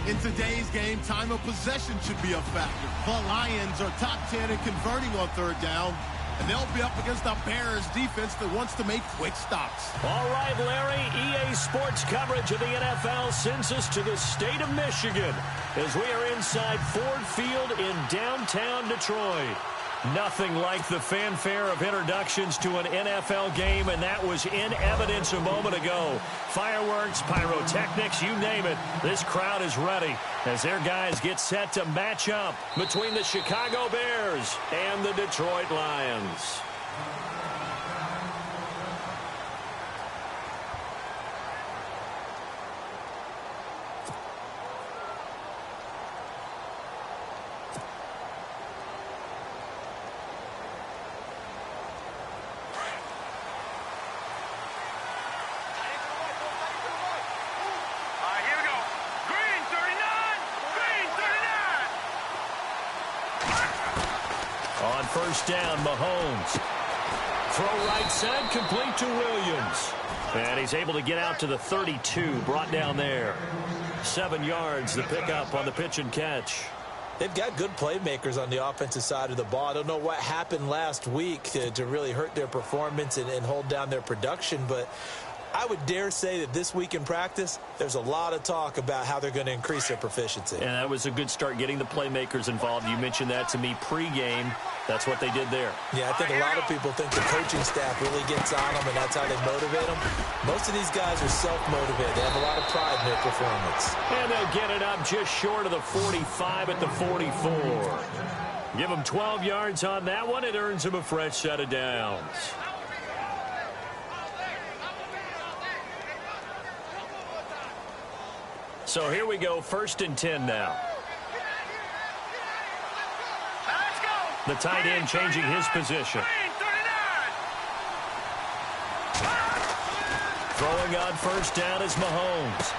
In today's game, time of possession should be a factor. The Lions are top 10 in converting on third down, and they'll be up against the Bears defense that wants to make quick stops. All right, Larry, EA Sports coverage of the NFL sends us to the state of Michigan as we are inside Ford Field in downtown Detroit. Nothing like the fanfare of introductions to an NFL game, and that was in evidence a moment ago. Fireworks, pyrotechnics, you name it. This crowd is ready as their guys get set to match up between the Chicago Bears and the Detroit Lions. On first down, Mahomes. Throw right side, complete to Williams. And he's able to get out to the 32, brought down there. 7 yards, the pickup on the pitch and catch. They've got good playmakers on the offensive side of the ball. I don't know what happened last week to really hurt their performance and hold down their production, but I would dare say that this week in practice, there's a lot of talk about how they're going to increase their proficiency. And that was a good start, getting the playmakers involved. You mentioned that to me pregame. That's what they did there. Yeah, I think a lot of people think the coaching staff really gets on them, and that's how they motivate them. Most of these guys are self-motivated. They have a lot of pride in their performance. And they'll get it up just short of the 45 at the 44. Give them 12 yards on that one. It earns them a fresh set of downs. So here we go, 1st and 10 now. The tight end changing his position. Throwing on first down is Mahomes.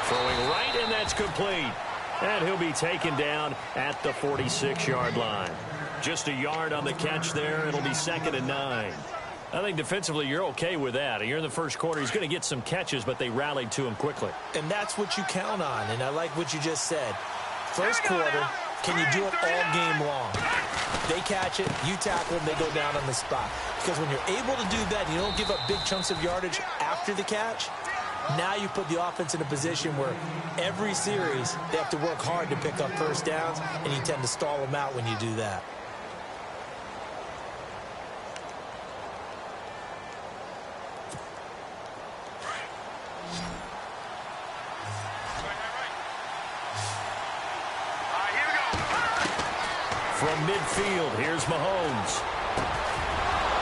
Throwing right, and that's complete. And he'll be taken down at the 46-yard line. Just a yard on the catch there. It'll be 2nd and 9. I think defensively you're okay with that. You're in the first quarter. He's going to get some catches, but they rallied to him quickly. And that's what you count on, and I like what you just said. First quarter, can you do it all game long? They catch it, you tackle them, they go down on the spot. Because when you're able to do that, you don't give up big chunks of yardage after the catch. Now you put the offense in a position where every series they have to work hard to pick up first downs, and you tend to stall them out when you do that. From midfield, here's Mahomes.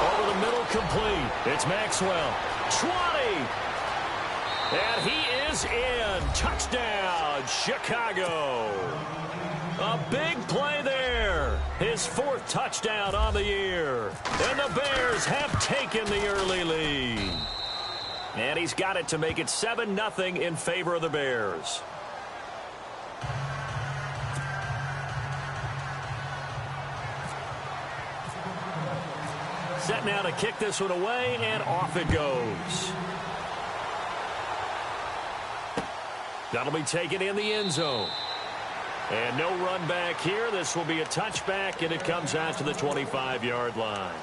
Over the middle, complete. It's Maxwell. 20. And he is in. Touchdown, Chicago. A big play there. His 4th touchdown on the year. And the Bears have taken the early lead. And he's got it to make it 7-0 in favor of the Bears. Set now to kick this one away, and off it goes. That'll be taken in the end zone. And no run back here. This will be a touchback, and it comes out to the 25-yard line.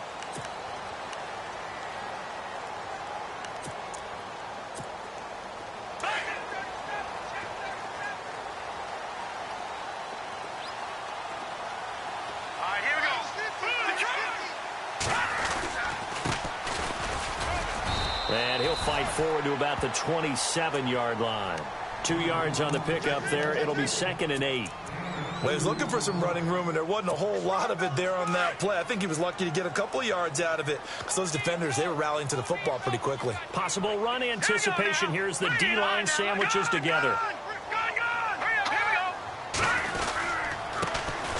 And he'll fight forward to about the 27-yard line. 2 yards on the pickup there. It'll be 2nd and 8. Well, he was looking for some running room, and there wasn't a whole lot of it there on that play. I think he was lucky to get a couple of yards out of it because those defenders, they were rallying to the football pretty quickly. Possible run anticipation. Here's the D-line sandwiches together.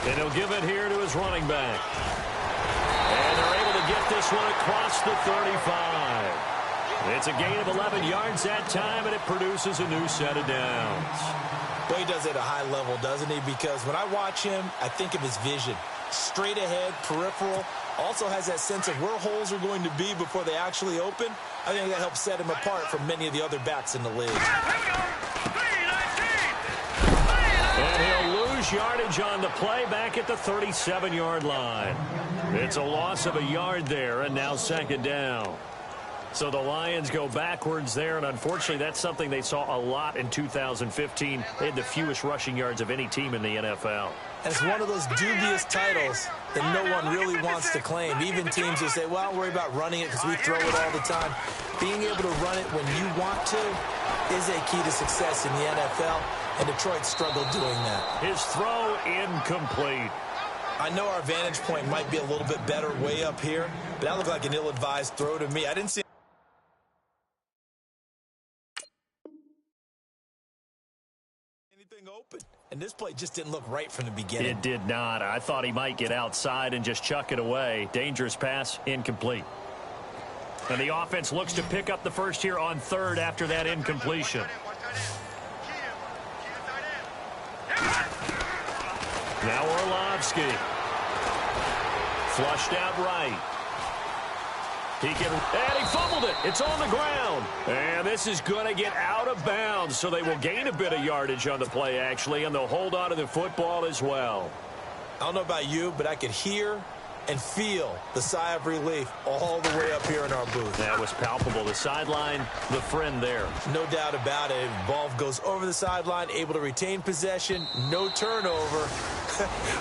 And he'll give it here to his running back. And they're able to get this one across the 35. It's a gain of 11 yards that time, and it produces a new set of downs. Well, he does it at a high level, doesn't he? Because when I watch him, I think of his vision. Straight ahead, peripheral. Also has that sense of where holes are going to be before they actually open. I think that helps set him apart from many of the other backs in the league. much yardage on the play, back at the 37-yard line. It's a loss of a yard there, and now second down. So the Lions go backwards there, and unfortunately that's something they saw a lot in 2015. They had the fewest rushing yards of any team in the NFL. And it's one of those dubious titles that no one really wants to claim. Even teams who say, well, don't worry about running it because we throw it all the time. Being able to run it when you want to is a key to success in the NFL, and Detroit struggled doing that. His throw incomplete. I know our vantage point might be a little bit better way up here, but that looked like an ill-advised throw to me. I didn't see anything open, and this play just didn't look right from the beginning. It did not. I thought he might get outside and just chuck it away. Dangerous pass, incomplete. And the offense looks to pick up the first here on third after that incompletion. Now Orlovsky. Flushed out right. And he fumbled it. It's on the ground. And this is going to get out of bounds, so they will gain a bit of yardage on the play, actually, and they'll hold on to the football as well. I don't know about you, but I could hear and feel the sigh of relief all the way up here in our booth. That was palpable. The sideline, the friend there. No doubt about it. Ball goes over the sideline, able to retain possession, no turnover.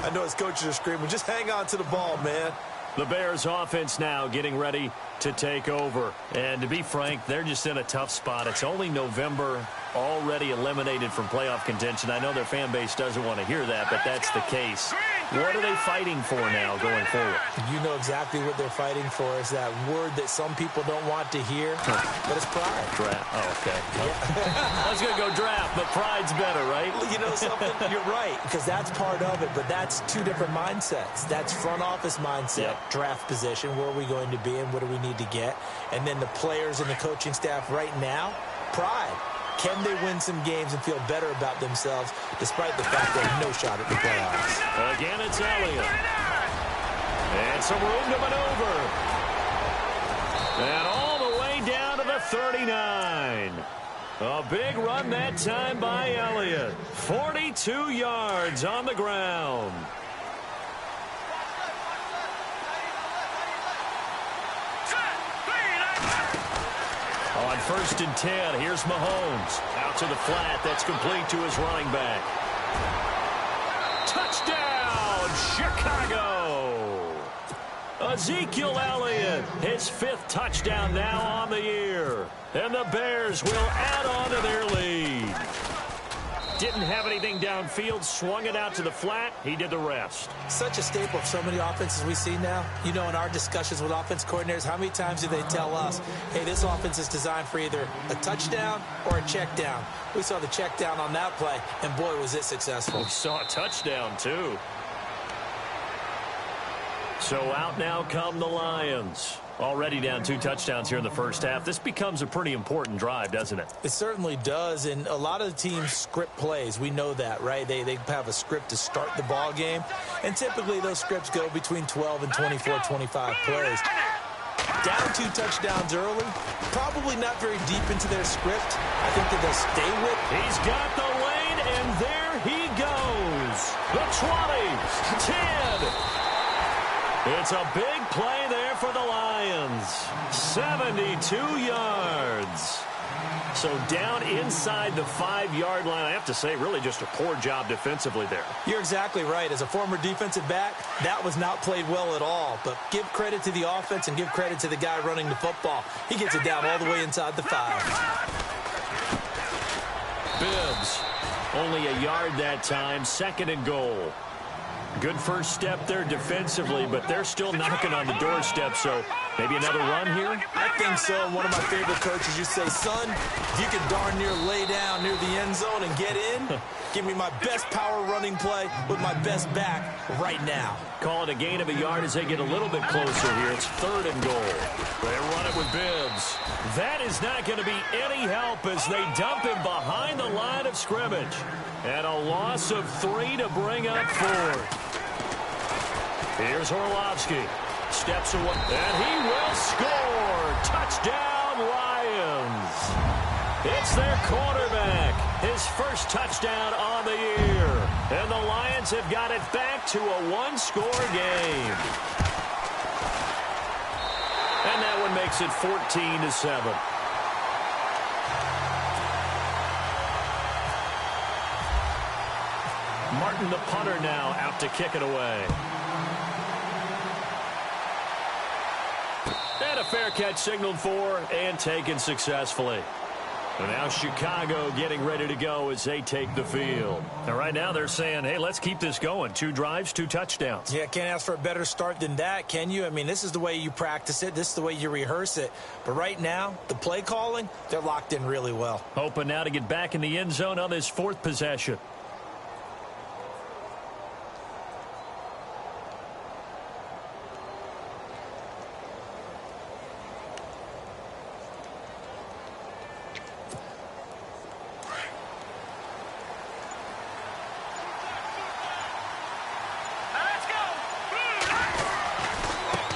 I know his coaches are screaming, just hang on to the ball, man. The Bears offense now getting ready to take over. And to be frank, they're just in a tough spot. It's only November, already eliminated from playoff contention. I know their fan base doesn't want to hear that, but that's the case. What are they fighting for now going forward? You know exactly what they're fighting for. Is that word that some people don't want to hear, but it's pride. Draft. Oh, okay. Yeah. I was going to go draft, but pride's better, right? Well, you know something? You're right, because that's part of it, but that's two different mindsets. That's front office mindset, draft position, where are we going to be and what do we need to get? And then the players and the coaching staff right now, pride. Can they win some games and feel better about themselves despite the fact they have no shot at the playoffs? Again, it's Elliott. And some room to maneuver. And all the way down to the 39. A big run that time by Elliott. 42 yards on the ground. On 1st and 10, here's Mahomes. Out to the flat, that's complete to his running back. Touchdown, Chicago! Ezekiel Elliott, his 5th touchdown now on the year. And the Bears will add on to their lead. Didn't have anything downfield, swung it out to the flat. He did the rest. Such a staple of so many offenses we see now. You know, in our discussions with offense coordinators, how many times do they tell us, hey, this offense is designed for either a touchdown or a check down. We saw the check down on that play, and boy, was it successful. We saw a touchdown, too. So out now come the Lions. Already down 2 touchdowns here in the first half. This becomes a pretty important drive, doesn't it? It certainly does, and a lot of the teams script plays. We know that, right? They have a script to start the ball game, and typically those scripts go between 12 and 24, 25 plays. Down 2 touchdowns early, probably not very deep into their script. I think that they'll stay with. He's got the lane, and there he goes. The 20, 10. It's a big play there for the Lions. 72 yards. So down inside the 5-yard line. I have to say, really just a poor job defensively there. You're exactly right. As a former defensive back, that was not played well at all. But give credit to the offense and give credit to the guy running the football. He gets it down all the way inside the 5. Bibbs, only a yard that time, 2nd and goal. Good first step there defensively, but they're still knocking on the doorstep, so maybe another run here? I think so. One of my favorite coaches, you say, son, if you can darn near lay down near the end zone and get in, give me my best power running play with my best back right now. Call it a gain of a yard as they get a little bit closer here. It's 3rd and goal. They run it with Bibbs. That is not going to be any help as they dump him behind the line of scrimmage. And a loss of 3 to bring up 4th. Here's Orlovsky. Steps away, and he will score. Touchdown, Lions. It's their quarterback. His first touchdown on the year. And the Lions Lions have got it back to a one-score game. And that one makes it 14-7. Martin, the punter, now out to kick it away. And a fair catch signaled for and taken successfully. And now Chicago getting ready to go as they take the field. And right now they're saying, hey, let's keep this going. 2 drives, 2 touchdowns. Yeah, can't ask for a better start than that, can you? I mean, this is the way you practice it. This is the way you rehearse it. But right now, the play calling, they're locked in really well. Hoping now to get back in the end zone on this 4th possession.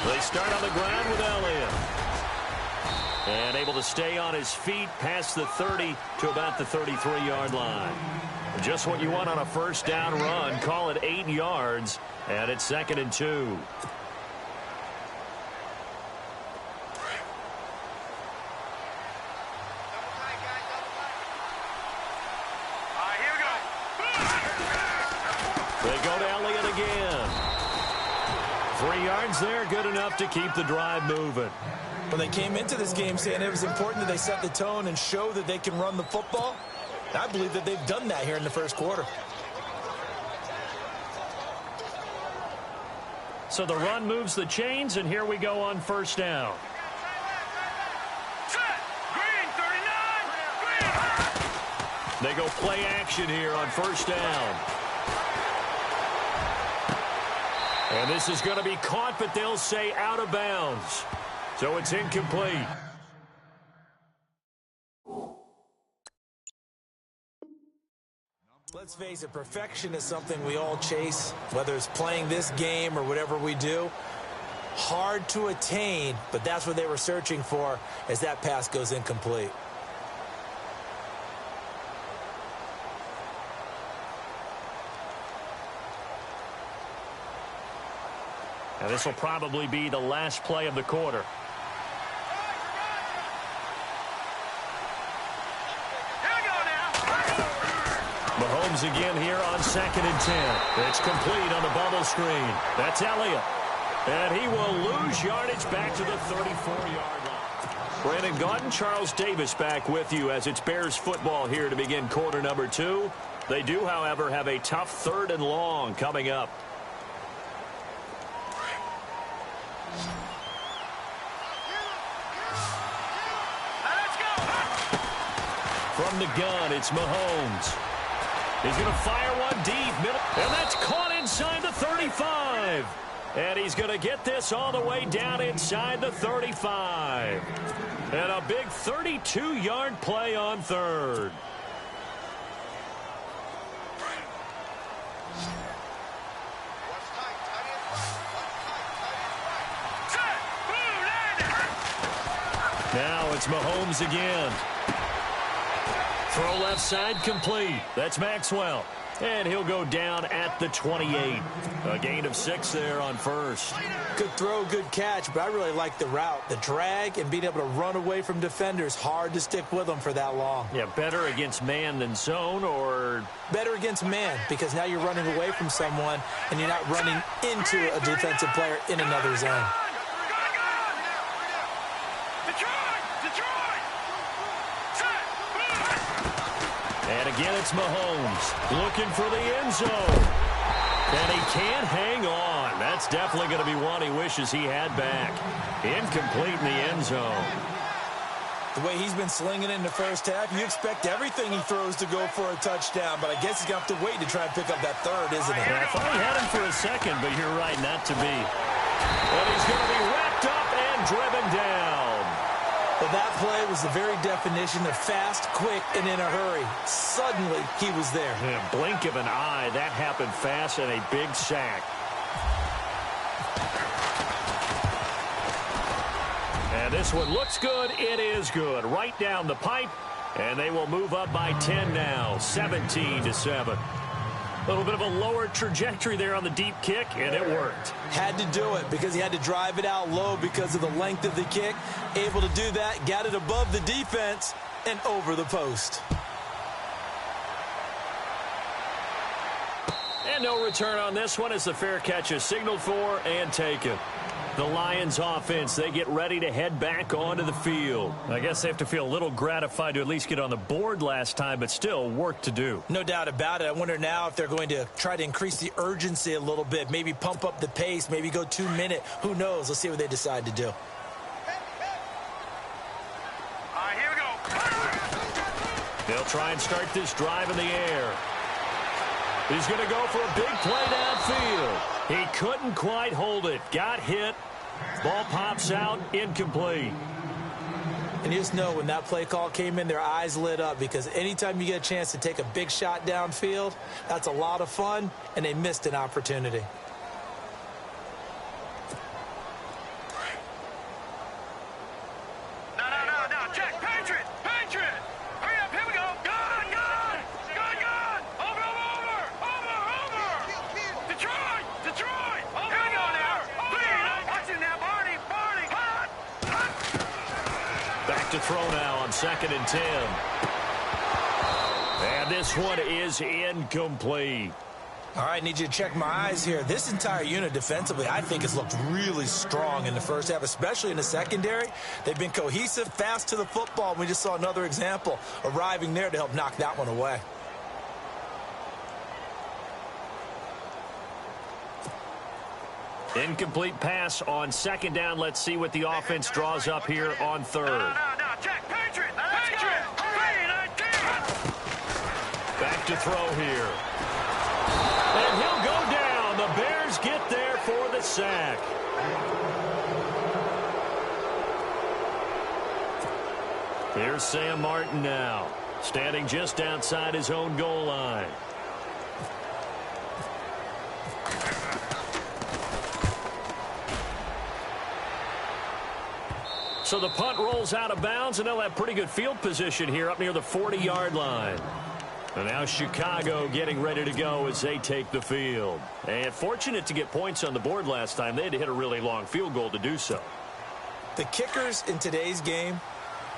They start on the ground with Elliott. And able to stay on his feet past the 30 to about the 33-yard line. Just what you want on a first down run. Call it 8 yards. And it's 2nd and 2. They go to Elliott again. 3 yards there, good enough to keep the drive moving. Well, they came into this game saying it was important that they set the tone and show that they can run the football. I believe that they've done that here in the first quarter. So the run moves the chains, and here we go on first down. They go play action here on first down. And this is going to be caught, but they'll say out of bounds. So it's incomplete. Let's face it, perfection is something we all chase, whether it's playing this game or whatever we do. Hard to attain, but that's what they were searching for as that pass goes incomplete. And this will probably be the last play of the quarter. Mahomes again here on 2nd and 10. It's complete on the bubble screen. That's Elliott. And he will lose yardage back to the 34-yard line. Brandon Gaudin, Charles Davis back with you as it's Bears football here to begin quarter number 2. They do, however, have a tough 3rd and long coming up. From the gun, it's Mahomes. He's going to fire one deep. And that's caught inside the 35. And he's going to get this all the way down inside the 35. And a big 32-yard play on 3rd. Now it's Mahomes again. Throw left side complete. That's Maxwell. And he'll go down at the 28. A gain of 6 there on first. Good throw, good catch, but I really like the route. The drag and being able to run away from defenders. Hard to stick with them for that long. Yeah, better against man than zone, or? Better against man, because now you're running away from someone and you're not running into a defensive player in another zone. And again, it's Mahomes looking for the end zone. And he can't hang on. That's definitely going to be one he wishes he had back. Incomplete in the end zone. The way he's been slinging it in the first half, you expect everything he throws to go for a touchdown, but I guess he's going to have to wait to try and pick up that 3rd, isn't he? Yeah, I thought he had him for a second, but you're right, not to be. And he's going to be wrapped up and driven down. Well, that play was the very definition of fast, quick, and in a hurry. Suddenly, he was there. Yeah, blink of an eye, that happened fast, and a big sack. And this one looks good. It is good. Right down the pipe, and they will move up by 10 now, 17-7. A little bit of a lower trajectory there on the deep kick, and it worked. Had to do it because he had to drive it out low because of the length of the kick. Able to do that, got it above the defense and over the post. And no return on this one as the fair catch is signaled for and taken. The Lions offense, they get ready to head back onto the field. I guess they have to feel a little gratified to at least get on the board last time, but still work to do. No doubt about it. I wonder now if they're going to try to increase the urgency a little bit, maybe pump up the pace, maybe go 2 minute. Who knows? Let's see what they decide to do. All right, here we go. They'll try and start this drive in the air. He's going to go for a big play downfield. He couldn't quite hold it. Got hit. Ball pops out. Incomplete. And you just know when that play call came in, their eyes lit up because anytime you get a chance to take a big shot downfield, that's a lot of fun, and they missed an opportunity. No. Check. Patriot. Hurry up. Here we go. Gone. Detroit. Here we go now. Please. Watch it now, Barney. Hot. Back to throw now on 2nd and 10. And this one is incomplete. All right, need you to check my eyes here. This entire unit defensively, I think, has looked really strong in the first half, especially in the secondary. They've been cohesive, fast to the football. We just saw another example arriving there to help knock that one away. Incomplete pass on 2nd down. Let's see what the offense draws up here on 3rd. No. Check. Patriot. Back to throw here. And he'll go down. The Bears get there for the sack. Here's Sam Martin now, standing just outside his own goal line. So the punt rolls out of bounds, and they'll have pretty good field position here up near the 40-yard line. And now Chicago getting ready to go as they take the field. And fortunate to get points on the board last time. They had to hit a really long field goal to do so. The kickers in today's game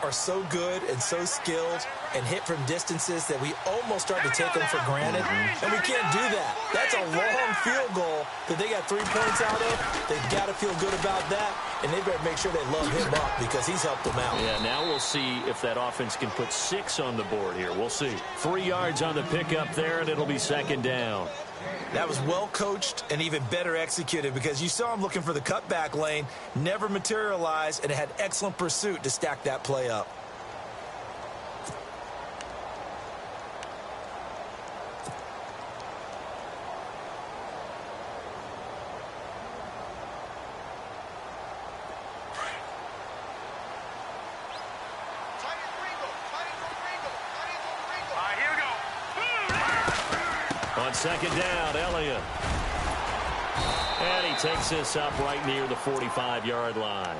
are so good and so skilled and hit from distances that we almost start to take them for granted. And we can't do that. That's a long field goal that they got 3 points out of. They've got to feel good about that, and they better make sure they love him up because he's helped them out. Yeah, now we'll see if that offense can put 6 on the board here. We'll see. 3 yards on the pickup there, and it'll be 2nd down. That was well coached and even better executed because you saw him looking for the cutback lane, never materialized, and it had excellent pursuit to stack that play up. On 2nd down, Elliott. And he takes this up right near the 45-yard line.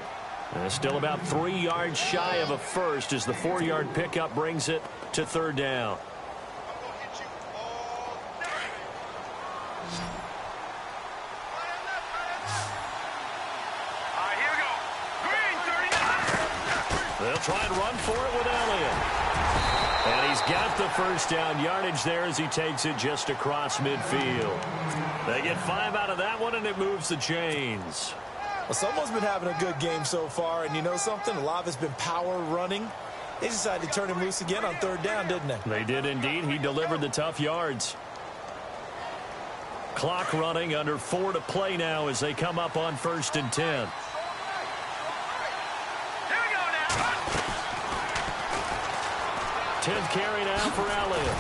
And still about 3 yards shy of a first as the 4-yard pickup brings it to 3rd down. They'll try and run for it with Elliott. And he's got the first down yardage there as he takes it just across midfield. They get 5 out of that one, and it moves the chains. Well, someone's been having a good game so far, and you know something? A lot of it's been power running. They decided to turn him loose again on 3rd down, didn't they? They did indeed. He delivered the tough yards. Clock running, under 4 to play now as they come up on 1st and 10. 10th carry now for Elliott.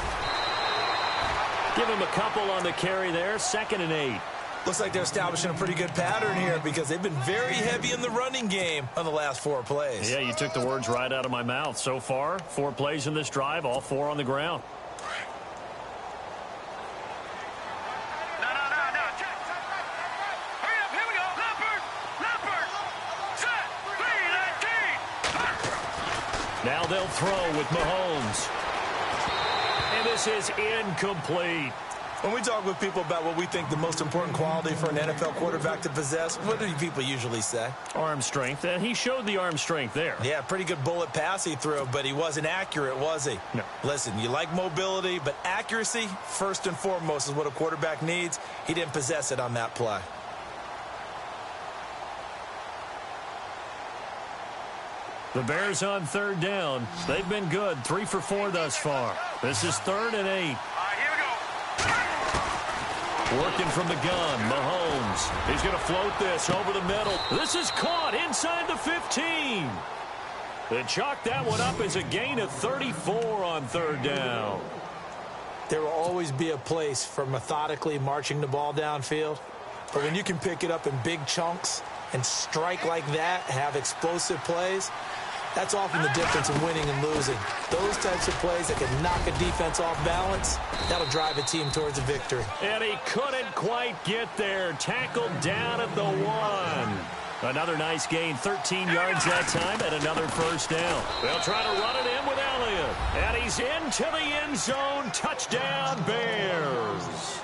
Give him a couple on the carry there. 2nd and 8. Looks like they're establishing a pretty good pattern here because they've been very heavy in the running game on the last 4 plays. Yeah, you took the words right out of my mouth. So far, 4 plays in this drive, all 4 on the ground. Now they'll throw with Mahomes. And this is incomplete. When we talk with people about what we think the most important quality for an NFL quarterback to possess, what do people usually say? Arm strength, and he showed the arm strength there. Yeah, pretty good bullet pass he threw, but he wasn't accurate, was he? No. Listen, you like mobility, but accuracy, first and foremost, is what a quarterback needs. He didn't possess it on that play. The Bears on third down. They've been good, 3 for 4 thus far. This is 3rd and 8. Here we go. Working from the gun, Mahomes. He's going to float this over the middle. This is caught inside the 15. They chalk that one up as a gain of 34 on third down. There will always be a place for methodically marching the ball downfield. But when you can pick it up in big chunks and strike like that, have explosive plays, that's often the difference in winning and losing. Those types of plays that can knock a defense off balance, that'll drive a team towards a victory. And he couldn't quite get there. Tackled down at the 1. Another nice gain, 13 yards that time, and another first down. They'll try to run it in with Elliott. And he's into the end zone. Touchdown, Bears.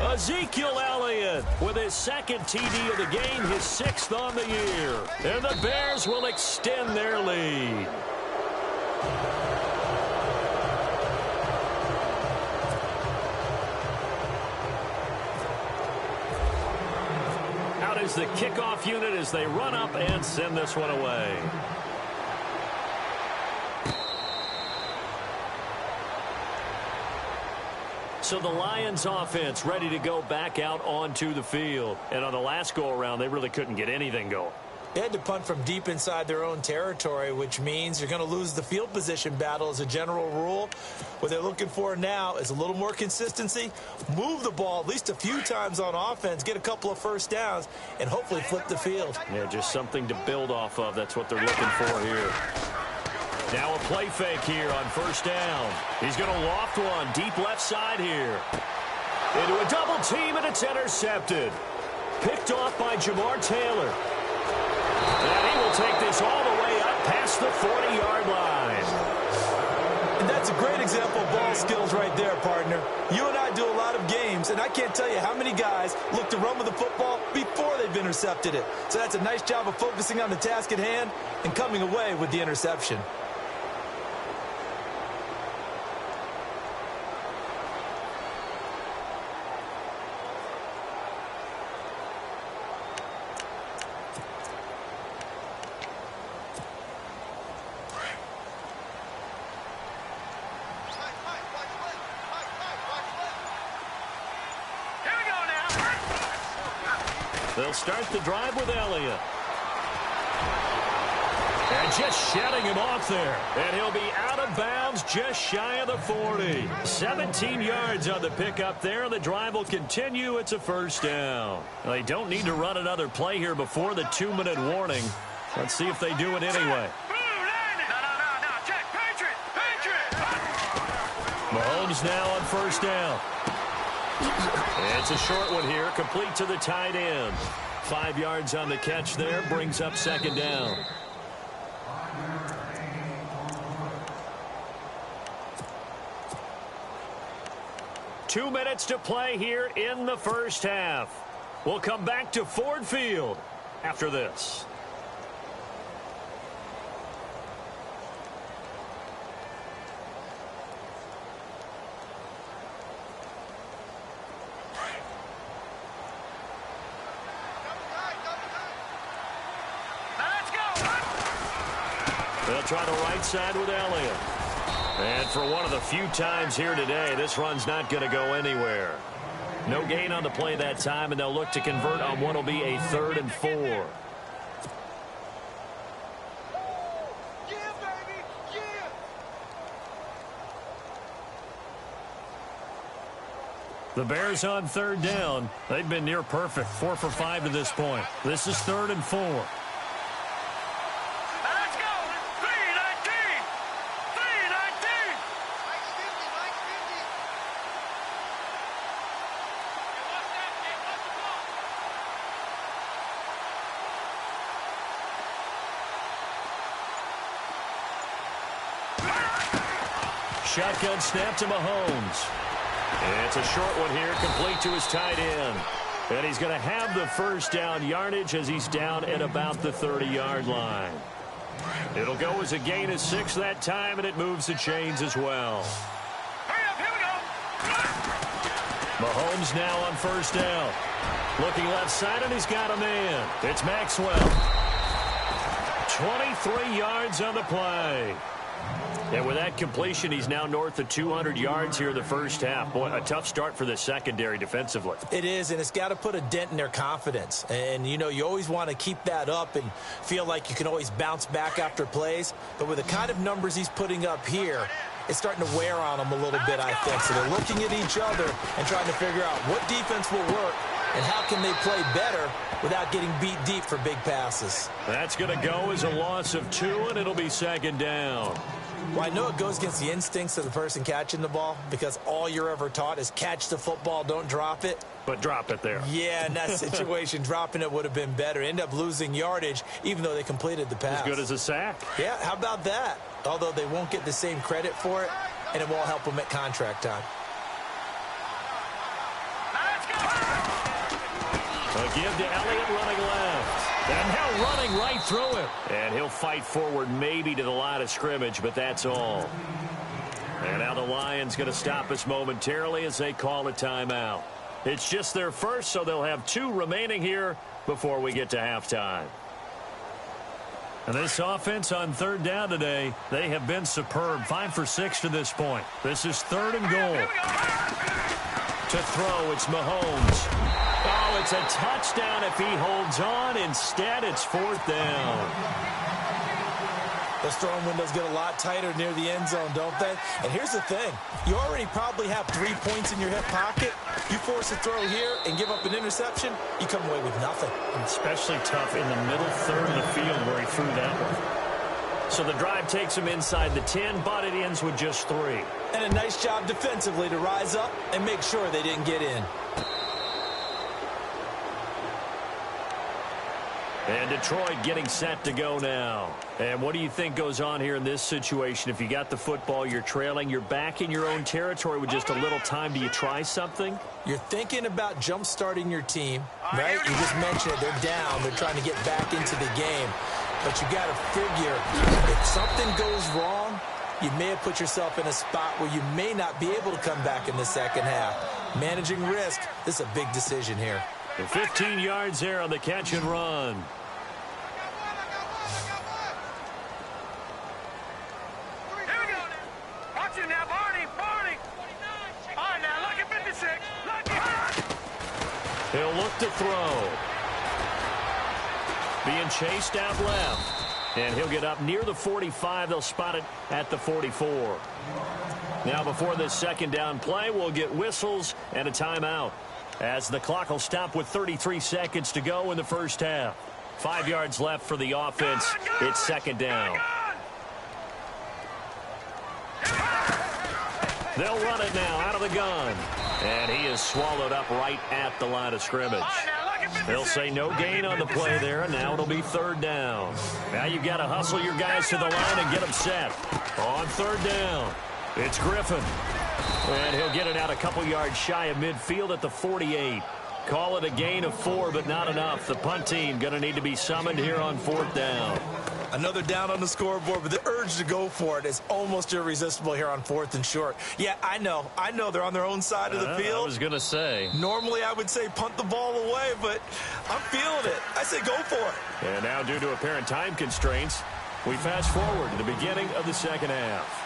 Ezekiel Elliott with his second TD of the game, his 6th on the year. And the Bears will extend their lead. Out is the kickoff unit as they run up and send this one away. So the Lions offense ready to go back out onto the field. And on the last go-around, they really couldn't get anything going. They had to punt from deep inside their own territory, which means you're going to lose the field position battle as a general rule. What they're looking for now is a little more consistency, move the ball at least a few times on offense, get a couple of first downs, and hopefully flip the field. Yeah, just something to build off of. That's what they're looking for here. Now a play fake here on first down. He's going to loft one deep left side here. Into a double team, and it's intercepted. Picked off by Jamar Taylor. And he will take this all the way up past the 40-yard line. And that's a great example of ball skills right there, partner. You and I do a lot of games, and I can't tell you how many guys look to run with the football before they've intercepted it. So that's a nice job of focusing on the task at hand and coming away with the interception. They'll start the drive with Elliott. And just shedding him off there. And he'll be out of bounds just shy of the 40. 17 yards on the pickup there. The drive will continue. It's a first down. They don't need to run another play here before the 2-minute warning. Let's see if they do it anyway. Mahomes now on first down. It's a short one here, complete to the tight end. 5 yards on the catch there, brings up second down. Two minutes to play here in the first half. We'll come back to Ford Field after this. They'll try the right side with Elliott. And for one of the few times here today, this run's not going to go anywhere. No gain on the play that time, and they'll look to convert on what will be a 3rd and 4. The Bears on third down. They've been near perfect, 4 for 5 to this point. This is 3rd and 4. Shotgun snap to Mahomes. It's a short one here, complete to his tight end. And he's going to have the first down yardage as he's down at about the 30-yard line. It'll go as a gain of 6 that time, and it moves the chains as well. Hurry up, here we go. Mahomes now on first down. Looking left side, and he's got a man. It's Maxwell. 23 yards on the play. And with that completion, he's now north of 200 yards here in the first half. Boy, a tough start for the secondary defensively. It is, and it's got to put a dent in their confidence. And, you know, you always want to keep that up and feel like you can always bounce back after plays. But with the kind of numbers he's putting up here, it's starting to wear on them a little bit, I think. So they're looking at each other and trying to figure out what defense will work and how can they play better without getting beat deep for big passes. That's going to go as a loss of 2, and it'll be second down. Well, I know it goes against the instincts of the person catching the ball because all you're ever taught is catch the football, don't drop it. But drop it there. Yeah, in that situation, dropping it would have been better. End up losing yardage, even though they completed the pass. As good as a sack. Yeah, how about that? Although they won't get the same credit for it, and it won't help them at contract time. A give to Elliott running left. And now running right through it. And he'll fight forward maybe to the line of scrimmage, but that's all. And now the Lions going to stop us momentarily as they call a timeout. It's just their first, so they'll have 2 remaining here before we get to halftime. And this offense on third down today, they have been superb. 5 for 6 to this point. This is 3rd and goal. To throw, it's Mahomes. Oh, it's a touchdown if he holds on. Instead, it's 4th down. Those throwing windows get a lot tighter near the end zone, don't they? And here's the thing. You already probably have 3 points in your hip pocket. You force a throw here and give up an interception, you come away with nothing. Especially tough in the middle third of the field where he threw that one. So the drive takes him inside the 10, but it ends with just 3. And a nice job defensively to rise up and make sure they didn't get in. And Detroit getting set to go now. And what do you think goes on here in this situation? If you got the football, you're trailing, you're back in your own territory with just a little time. Do you try something? You're thinking about jump-starting your team, right? You just mentioned it. They're down. They're trying to get back into the game. But you got to figure, if something goes wrong, you may have put yourself in a spot where you may not be able to come back in the second half. Managing risk, this is a big decision here. And 15 yards there on the catch and run. Here we go. Watch it now, Barney. All right, now, look at 56. He'll look to throw. Being chased out left. And he'll get up near the 45. They'll spot it at the 44. Now before this second down play, we'll get whistles and a timeout, as the clock will stop with 33 seconds to go in the first half. 5 yards left for the offense. It's second down. They'll run it now out of the gun. And he is swallowed up right at the line of scrimmage. They'll say no gain on the play there, and now it'll be 3rd down. Now you've got to hustle your guys to the line and get them set. On 3rd down, it's Griffin. And he'll get it out a couple yards shy of midfield at the 48. Call it a gain of 4, but not enough. The punt team going to need to be summoned here on 4th down. Another down on the scoreboard, but the urge to go for it is almost irresistible here on 4th and short. Yeah, I know they're on their own side of the field. I was going to say. Normally I would say punt the ball away, but I'm feeling it. I say go for it. And now due to apparent time constraints, we fast forward to the beginning of the second half.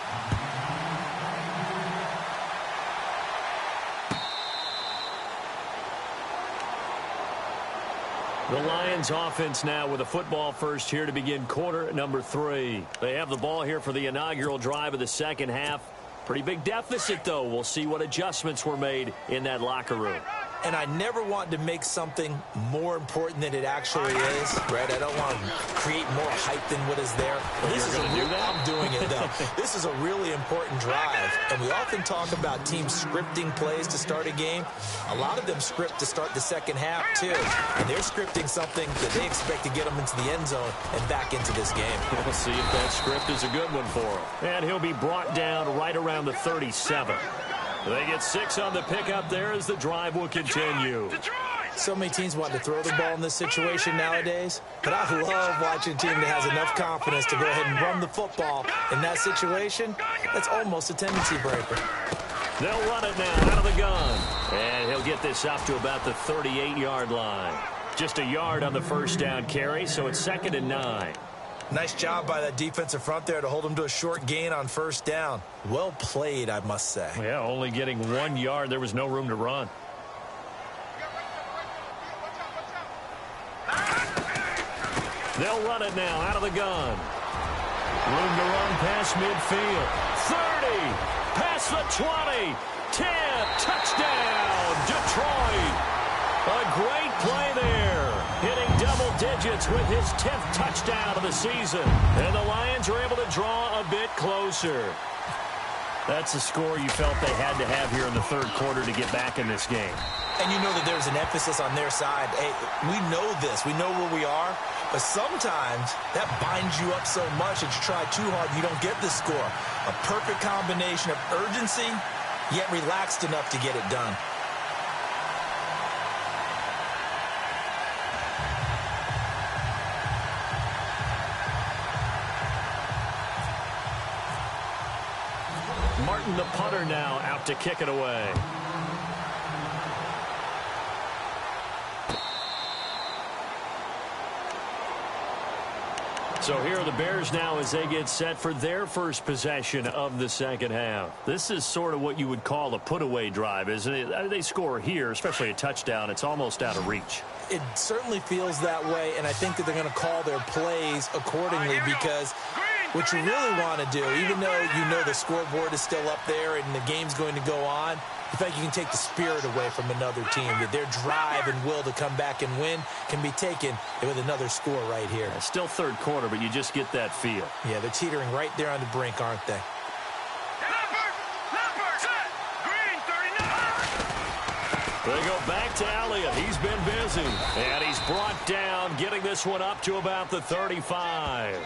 The Lions offense now with a football first here to begin quarter number 3. They have the ball here for the inaugural drive of the second half. Pretty big deficit, though. We'll see what adjustments were made in that locker room. And I never want to make something more important than it actually is, right? I don't want to create more hype than what is there. This is I'm doing it, though. This is a really important drive, and we often talk about teams scripting plays to start a game. A lot of them script to start the second half, too, and they're scripting something that they expect to get them into the end zone and back into this game. We'll see if that script is a good one for him. And he'll be brought down right around the 37. They get 6 on the pickup there as the drive will continue. So many teams want to throw the ball in this situation nowadays, but I love watching a team that has enough confidence to go ahead and run the football in that situation. That's almost a tendency breaker. They'll run it now out of the gun. And he'll get this up to about the 38-yard line. Just a yard on the first down carry, so it's 2nd and 9. Nice job by that defensive front there to hold him to a short gain on first down. Well played, I must say. Yeah, only getting 1 yard. There was no room to run. They'll run it now out of the gun. Room to run past midfield. 30, past the 20, 10, touchdown, Detroit. A great play there. Hitting double digits with his 10th touchdown of the season. And the Lions are able to draw a bit closer. That's the score you felt they had to have here in the third quarter to get back in this game. And you know that there's an emphasis on their side. Hey, we know this. We know where we are. But sometimes that binds you up so much that you try too hard, you don't get the score. A perfect combination of urgency, yet relaxed enough to get it done. Martin, the punter, now out to kick it away. So here are the Bears now as they get set for their first possession of the second half. This is sort of what you would call a put-away drive, isn't it? They score here, especially a touchdown. It's almost out of reach. It certainly feels that way, and I think that they're going to call their plays accordingly because what you really want to do, even though you know the scoreboard is still up there and the game's going to go on, the fact you can take the spirit away from another team, that their drive and will to come back and win can be taken with another score right here. Yeah, still third quarter, but you just get that feel. Yeah, they're teetering right there on the brink, aren't they? They go back to Elliott. He's been busy. And he's brought down, getting this one up to about the 35.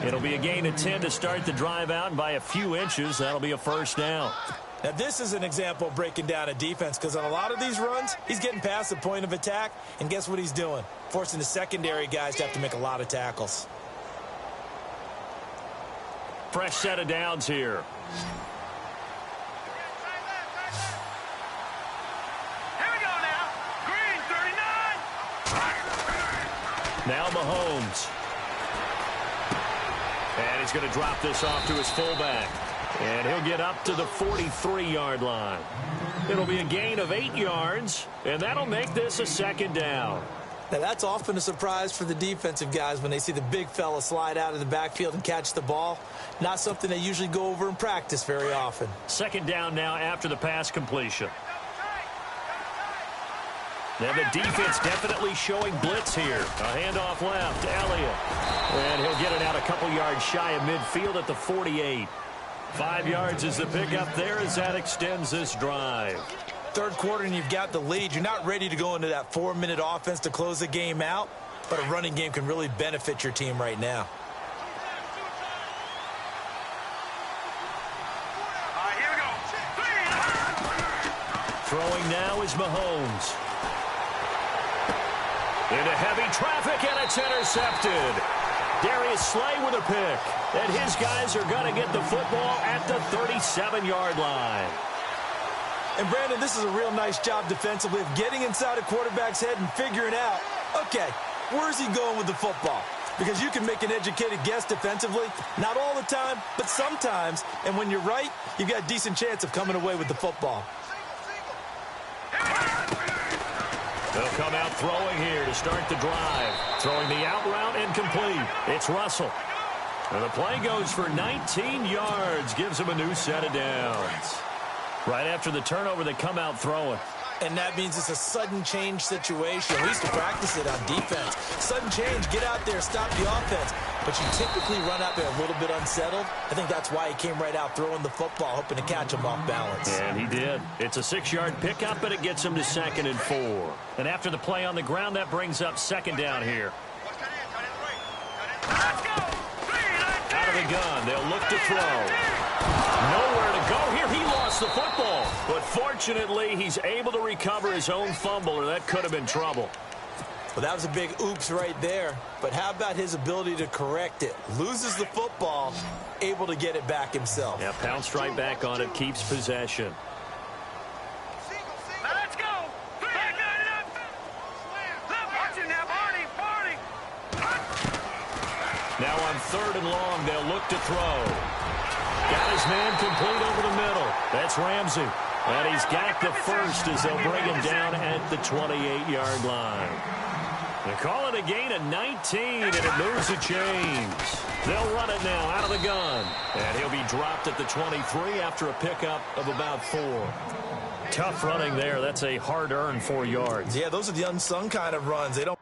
It'll be a gain of 10 to start the drive out, and by a few inches, that'll be a first down. Now, this is an example of breaking down a defense because on a lot of these runs, he's getting past the point of attack, and guess what he's doing? Forcing the secondary guys to have to make a lot of tackles. Fresh set of downs here. Now Mahomes. And he's going to drop this off to his fullback. And he'll get up to the 43-yard line. It'll be a gain of 8 yards, and that'll make this a second down. Now, that's often a surprise for the defensive guys when they see the big fella slide out of the backfield and catch the ball. Not something they usually go over in practice very often. Second down now after the pass completion. Now the defense definitely showing blitz here. A handoff left to Elliott. And he'll get it out a couple yards shy of midfield at the 48. 5 yards is the pickup there as that extends this drive. Third quarter and you've got the lead. You're not ready to go into that 4-minute offense to close the game out, but a running game can really benefit your team right now. All right, here we go. Throwing now is Mahomes. Into heavy traffic, and it's intercepted. Darius Slay with a pick. And his guys are going to get the football at the 37-yard line. And, Brandon, this is a real nice job defensively of getting inside a quarterback's head and figuring out, okay, where's he going with the football? Because you can make an educated guess defensively. Not all the time, but sometimes. And when you're right, you've got a decent chance of coming away with the football. They'll come out throwing here to start the drive. Throwing the out route incomplete. It's Russell. And the play goes for 19 yards. Gives him a new set of downs. Right after the turnover, they come out throwing. And that means it's a sudden change situation. We used to practice it on defense. Sudden change, get out there, stop the offense. But you typically run out there a little bit unsettled. I think that's why he came right out throwing the football, hoping to catch him off balance. And he did. It's a 6-yard pickup, but it gets him to 2nd and 4. And after the play on the ground, that brings up second down here. Out of the gun, they'll look to throw. Nowhere to go here. He lost lost the football. But fortunately, he's able to recover his own fumble, or that could have been trouble. Well, that was a big oops right there. But how about his ability to correct it? Loses the football, able to get it back himself. Yeah, pounced right back on it, keeps possession. Let's go. Watch it now, Barney. Now on 3rd and long, they'll look to throw. Got his man complete over the middle. That's Ramsey. And he's got the first as they'll bring him down at the 28-yard line. They call it a gain of 19, and it moves the chains. They'll run it now out of the gun. And he'll be dropped at the 23 after a pickup of about 4. Tough running there. That's a hard-earned 4 yards. Yeah, those are the unsung kind of runs. They don't.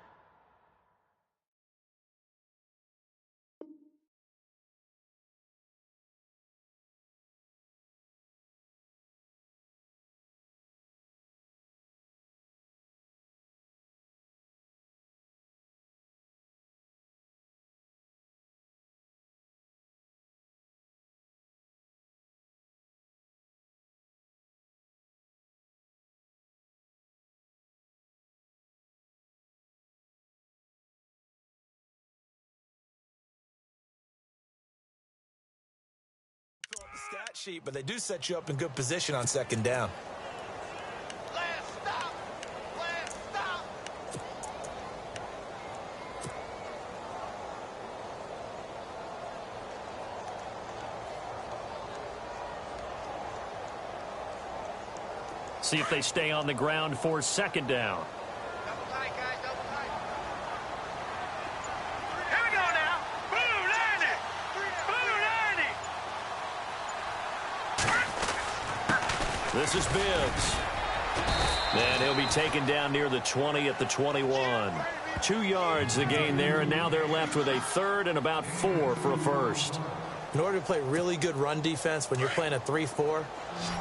Fill up the stat sheet, but they do set you up in good position on 2nd down. Last stop. See if they stay on the ground for 2nd down. Double tight, guys, double tight. Here we go now. Blue 90. This is Bibbs. And he'll be taken down near the 20 at the 21. 2 yards the gain there, and now they're left with a 3rd and about 4 for a first. In order to play really good run defense when you're playing a 3-4,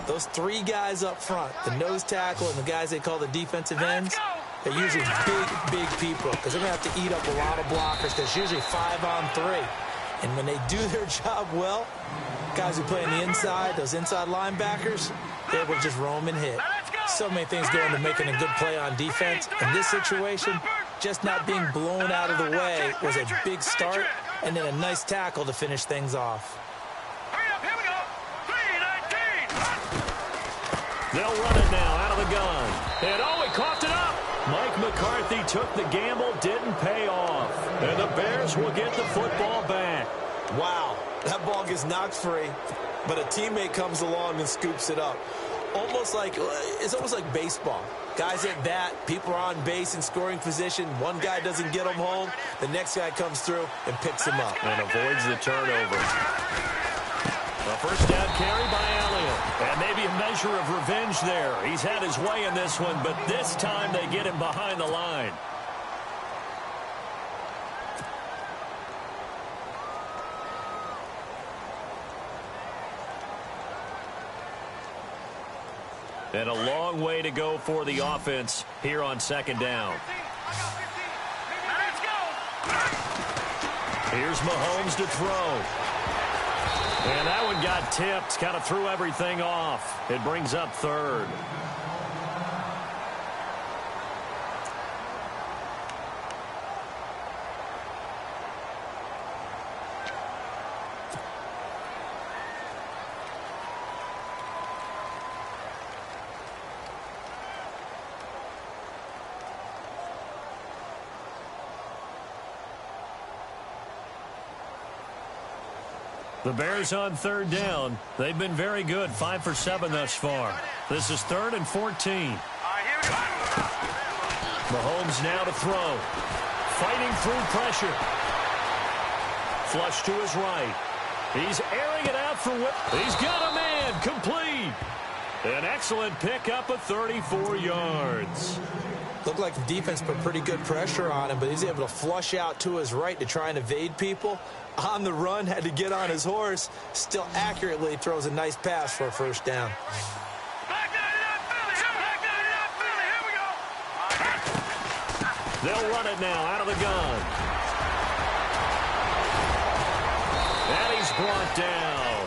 those 3 guys up front, the nose tackle and the guys they call the defensive ends, they're usually big people because they're going to have to eat up a lot of blockers because it's usually 5 on 3. And when they do their job well, guys who play on the inside, those inside linebackers, they're able to just roam and hit. So many things go into making a good play on defense. In this situation, just not being blown out of the way was a big start, and then a nice tackle to finish things off. Hurry up, here we go. 3-19. They'll run it now out of the gun. And he coughed it up. Mike McCarthy took the gamble, didn't pay off. And the Bears will get the football back. Wow, that ball gets knocked free, but a teammate comes along and scoops it up. It's almost like baseball. Guys at bat, people are on base in scoring position. One guy doesn't get them home. The next guy comes through and picks him up. And avoids the turnover. A first down carry by Elliott. And maybe a measure of revenge there. He's had his way in this one, but this time they get him behind the line. And a long way to go for the offense here on 2nd down. Let's go. Here's Mahomes to throw. And that one got tipped, kind of threw everything off. It brings up 3rd. The Bears on 3rd down. They've been very good, 5 for 7 thus far. This is 3rd and 14. All right, here we go. Mahomes now to throw. Fighting through pressure. Flush to his right. He's airing it out for Whip. He's got a man. Complete. An excellent pickup of 34 yards. Looked like the defense put pretty good pressure on him, but he's able to flush out to his right to try and evade people. On the run, had to get on his horse. Still accurately throws a nice pass for a first down. Black 99 Philly. Black 99 Philly. Here we go. They'll run it now out of the gun. And he's brought down.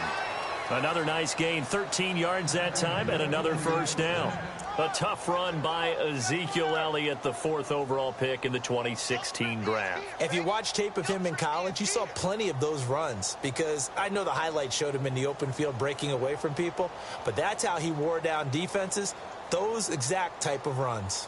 Another nice gain, 13 yards that time, and another first down. A tough run by Ezekiel Elliott, the 4th overall pick in the 2016 draft. If you watch tape of him in college, you saw plenty of those runs, because I know the highlights showed him in the open field breaking away from people, but that's how he wore down defenses, those exact type of runs.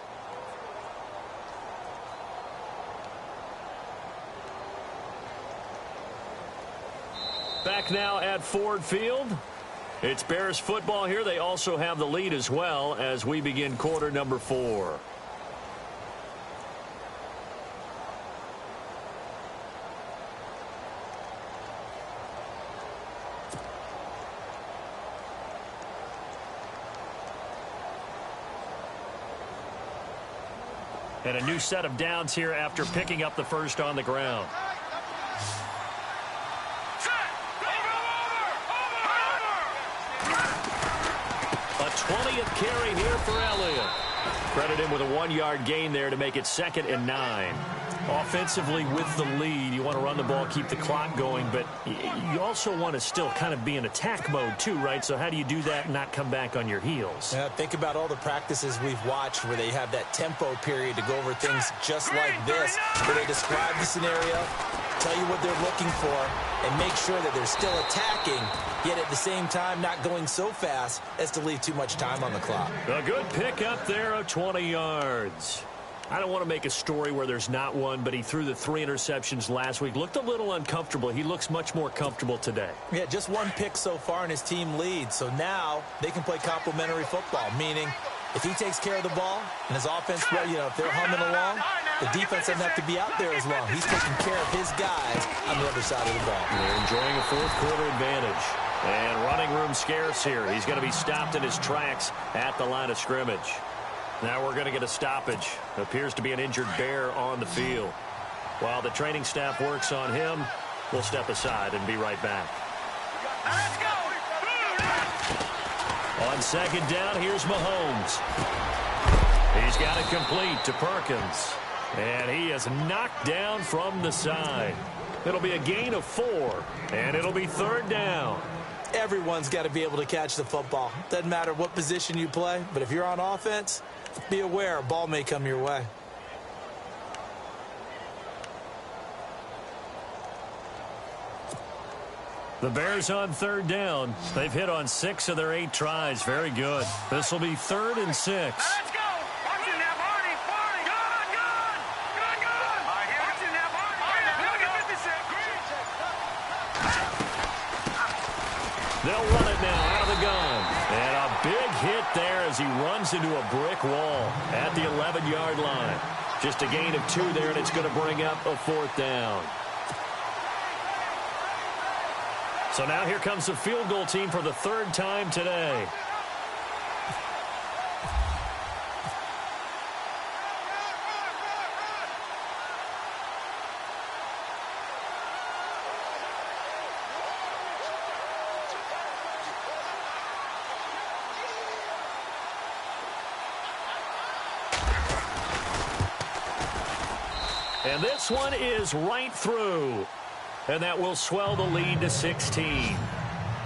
Back now at Ford Field. It's Bears football here. They also have the lead as well as we begin quarter number 4. And a new set of downs here after picking up the first on the ground. A 20th carry here for Elliott. Credit him with a 1-yard gain there to make it 2nd and 9. Offensively with the lead, you want to run the ball, keep the clock going, but you also want to still kind of be in attack mode too, right? So how do you do that and not come back on your heels? Yeah, think about all the practices we've watched where they have that tempo period to go over things just like this, where they describe the scenario, tell you what they're looking for, and make sure that they're still attacking, yet at the same time not going so fast as to leave too much time on the clock. A good pick up there of 20 yards. I don't want to make a story where there's not one, but he threw the 3 interceptions last week. Looked a little uncomfortable. He looks much more comfortable today. Yeah, just 1 pick so far and his team leads. So now they can play complementary football, meaning if he takes care of the ball and his offense, well, if they're humming along, the defense doesn't have to be out there as long. He's taking care of his guys on the other side of the ball. They're enjoying a 4th quarter advantage. And running room scarce here. He's going to be stopped in his tracks at the line of scrimmage. Now we're going to get a stoppage. Appears to be an injured Bear on the field. While the training staff works on him, we'll step aside and be right back. Let's go! On 2nd down, here's Mahomes. He's got it complete to Perkins. And he is knocked down from the side. It'll be a gain of 4, and it'll be 3rd down. Everyone's got to be able to catch the football. Doesn't matter what position you play, but if you're on offense, be aware a ball may come your way. The Bears on 3rd down. They've hit on 6 of their 8 tries. Very good. This will be 3rd and 6. Let's go! Watch it now, Barney! Barney! Good! All right, here. Watch it now, Barney! Look at 56. They'll run it now out of the gun. And a big hit there as he runs into a brick wall at the 11-yard line. Just a gain of 2 there, and it's going to bring up a 4th down. So now here comes the field goal team for the 3rd time today. And this one is right through. And that will swell the lead to 16.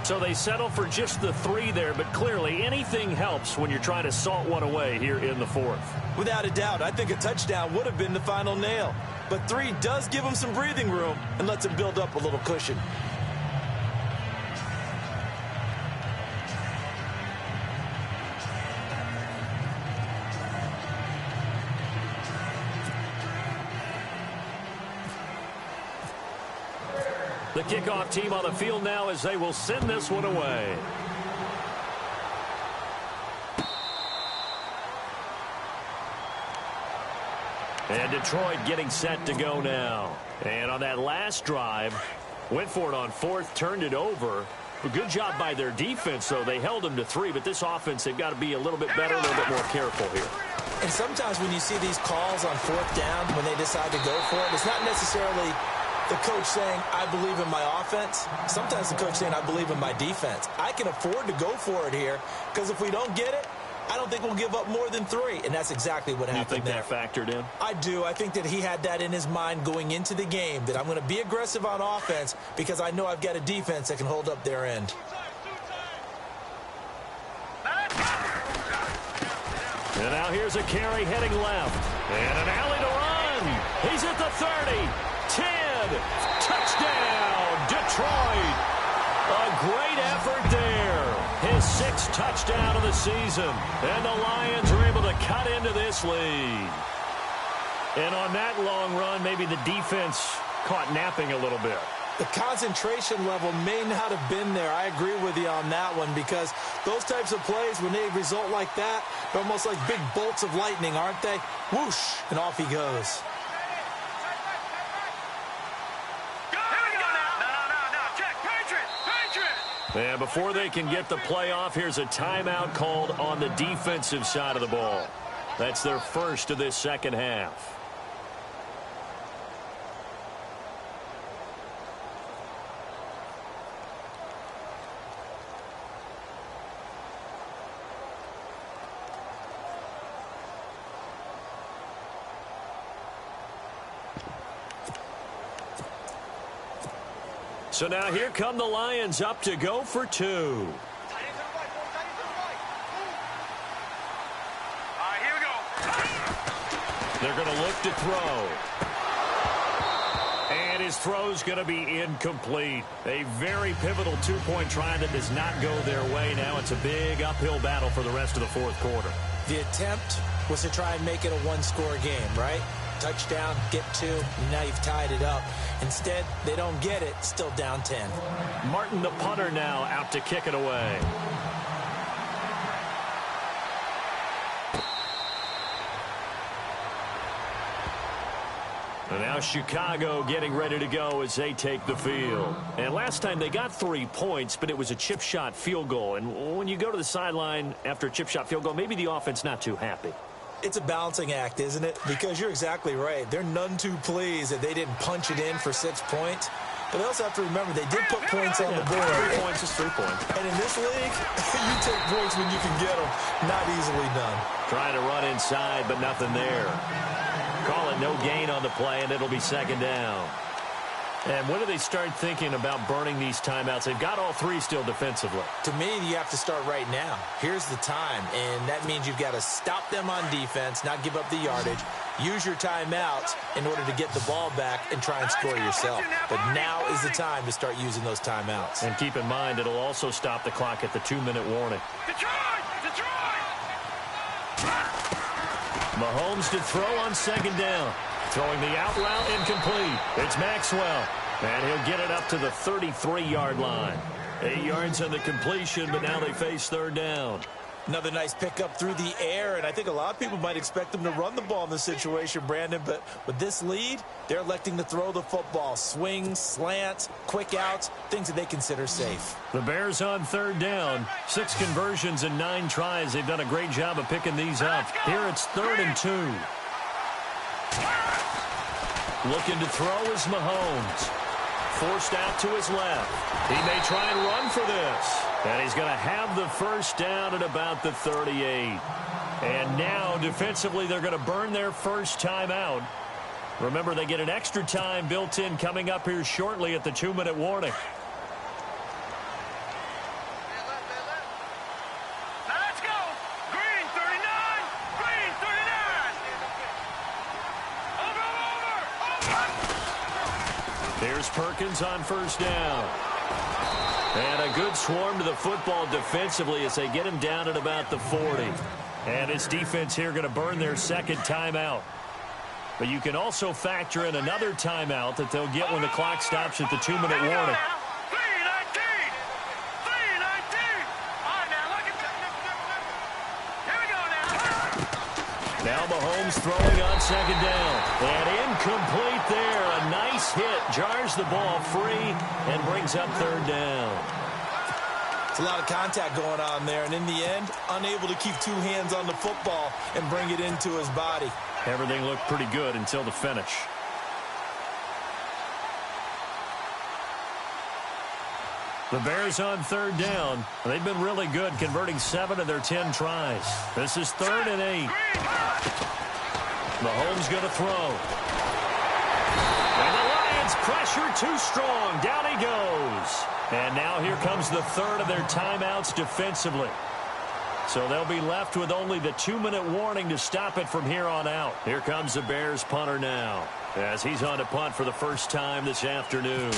So they settle for just the 3 there, but clearly anything helps when you're trying to salt one away here in the 4th. Without a doubt, I think a touchdown would have been the final nail. But 3 does give them some breathing room and lets them build up a little cushion. The kickoff team on the field now as they will send this one away. And Detroit getting set to go now. And on that last drive, went for it on 4th, turned it over. A good job by their defense, though. They held them to 3, but this offense, they've got to be a little bit better, a little bit more careful here. And sometimes when you see these calls on 4th down, when they decide to go for it, it's not necessarily the coach saying, I believe in my offense. Sometimes the coach saying, I believe in my defense. I can afford to go for it here because if we don't get it, I don't think we'll give up more than 3. And that's exactly what happened there. You think that factored in? I do. I think that he had that in his mind going into the game, that I'm going to be aggressive on offense because I know I've got a defense that can hold up their end. And now here's a carry heading left. And an alley to run. He's at the 30, 10, touchdown, Detroit. A great effort there. His 6th touchdown of the season. And the Lions are able to cut into this lead. And on that long run, maybe the defense caught napping a little bit. The concentration level may not have been there. I agree with you on that one, because those types of plays, when they result like that, they're almost like big bolts of lightning, aren't they? Whoosh, and off he goes. And before they can get the play off, here's a timeout called on the defensive side of the ball. That's their first of this second half. So now here come the Lions up to go for 2. Here we go. They're going to look to throw. And his throw's going to be incomplete. A very pivotal two-point try that does not go their way. Now it's a big uphill battle for the rest of the fourth quarter. The attempt was to try and make it a one-score game, right? Touchdown, get 2, and now you've tied it up. Instead, they don't get it, still down 10. Martin, the punter, now out to kick it away. And now Chicago getting ready to go as they take the field. And last time they got 3 points, but it was a chip shot field goal. And when you go to the sideline after a chip shot field goal, maybe the offense not too happy. It's a balancing act, isn't it? Because you're exactly right. They're none too pleased that they didn't punch it in for 6 points. But they also have to remember they did put points on the board. 3 points is 3 points. And in this league, you take points when you can get them. Not easily done. Trying to run inside, but nothing there. Call it no gain on the play, and it'll be second down. And when do they start thinking about burning these timeouts? They've got all 3 still defensively. To me, you have to start right now. Here's the time, and that means you've got to stop them on defense, not give up the yardage, use your timeouts in order to get the ball back and try and score yourself. But now is the time to start using those timeouts. And keep in mind, it'll also stop the clock at the 2-minute warning. Detroit! Mahomes to throw on second down. Throwing the out route incomplete. It's Maxwell. And he'll get it up to the 33-yard line. 8 yards on the completion, but now they face third down. Another nice pickup through the air, and I think a lot of people might expect them to run the ball in this situation, Brandon, but with this lead, they're electing to throw the football. Swings, slants, quick outs, things that they consider safe. The Bears on third down. 6 conversions and 9 tries. They've done a great job of picking these up. Here it's 3rd and 2. Looking to throw is Mahomes. Forced out to his left. He may try and run for this. And he's going to have the first down at about the 38. And now, defensively, they're going to burn their first timeout. Remember, they get an extra time built in coming up here shortly at the 2-minute warning. Let's go! Green 39! Green 39! Over! Here's Perkins on first down. And a good swarm to the football defensively as they get him down at about the 40. And his defense here going to burn their second timeout. But you can also factor in another timeout that they'll get when the clock stops at the 2-minute warning. 3:19! 3:19! All right, now look at that. Here we go now. Now Mahomes throwing on second down. And incomplete there. A nice hit. Jars the ball free and brings up third down. It's a lot of contact going on there, and in the end, unable to keep 2 hands on the football and bring it into his body. Everything looked pretty good until the finish. The Bears on third down. They've been really good, converting 7 of their 10 tries. This is 3rd and 8. Mahomes going to throw. And the Lions pressure too strong. Down he goes. And now here comes the 3rd of their timeouts defensively. So they'll be left with only the 2-minute warning to stop it from here on out. Here comes the Bears punter now, as he's on to punt for the first time this afternoon.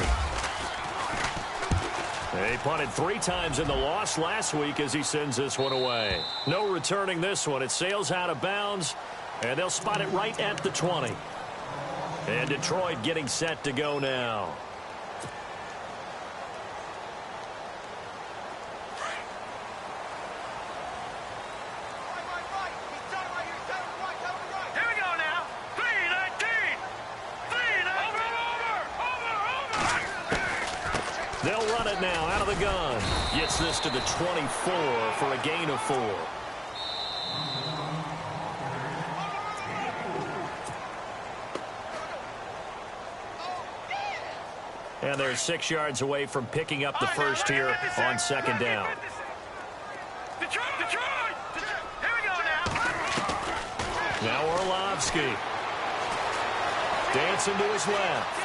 He punted 3 times in the loss last week as he sends this one away. No returning this one. It sails out of bounds, and they'll spot it right at the 20. And Detroit getting set to go now. They'll run it now out of the gun. Gets this to the 24 for a gain of 4. And they're 6 yards away from picking up the first here on second down. Now Orlovsky. Dancing to his left.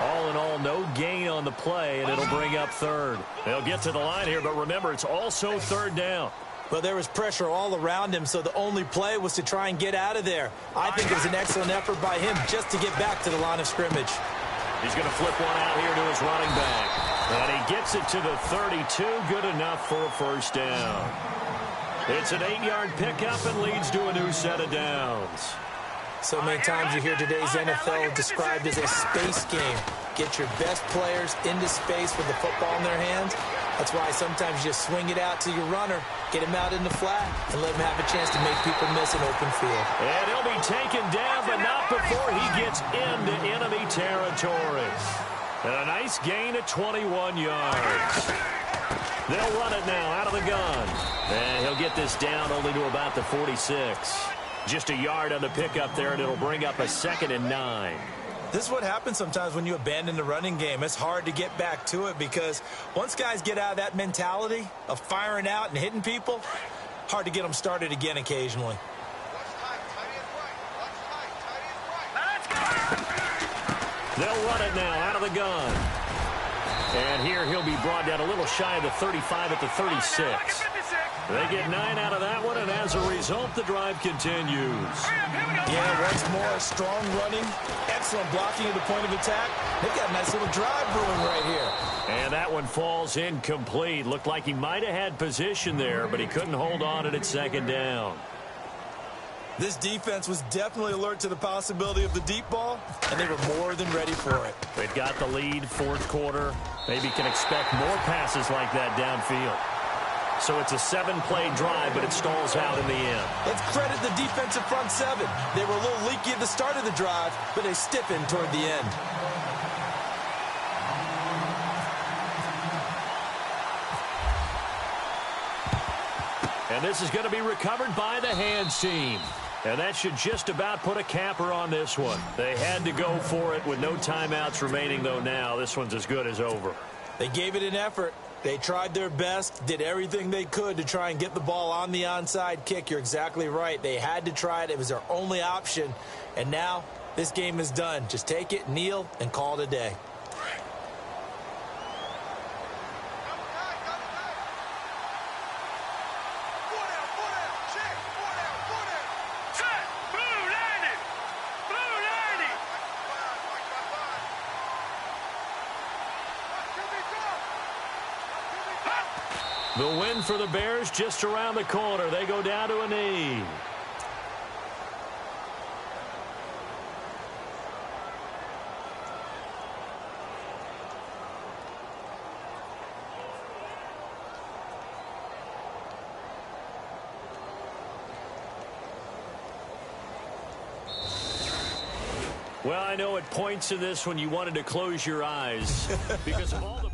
All in all, no gain on the play, and it'll bring up third. They'll get to the line here, but remember, it's also third down. Well, there was pressure all around him, so the only play was to try and get out of there. I think it was an excellent effort by him just to get back to the line of scrimmage. He's going to flip one out here to his running back. And he gets it to the 32, good enough for a first down. It's an 8-yard pickup and leads to a new set of downs. So many times you hear today's NFL described as a space game. Get your best players into space with the football in their hands. That's why sometimes you just swing it out to your runner, get him out in the flat, and let him have a chance to make people miss an open field. And he'll be taken down, but not before he gets into enemy territory. And a nice gain of 21 yards. They'll run it now out of the gun. And he'll get this down only to about the 46. Just a yard on the pickup there, and it'll bring up a 2nd and 9. This is what happens sometimes when you abandon the running game. It's hard to get back to it because once guys get out of that mentality of firing out and hitting people, hard to get them started again occasionally. They'll run it now out of the gun. And here he'll be brought down a little shy of the 35 at the 36. They get 9 out of that one, and as a result, the drive continues. Yeah, once more, strong running, excellent blocking at the point of attack. They've got a nice little drive brewing right here. And that one falls incomplete. Looked like he might have had position there, but he couldn't hold on at second down. This defense was definitely alert to the possibility of the deep ball, and they were more than ready for it. They've got the lead, fourth quarter. Maybe can expect more passes like that downfield. So it's a 7-play drive, but it stalls out in the end. Let's credit the defensive front 7. They were a little leaky at the start of the drive, but they stiffened toward the end. And this is going to be recovered by the hands team. And that should just about put a capper on this one. They had to go for it with no timeouts remaining, though now. This one's as good as over. They gave it an effort. They tried their best, did everything they could to try and get the ball on the onside kick. You're exactly right. They had to try it. It was their only option. And now this game is done. Just take it, kneel, and call it a day. The win for the Bears just around the corner. They go down to a knee. Well, I know at points in this when you wanted to close your eyes because of all the...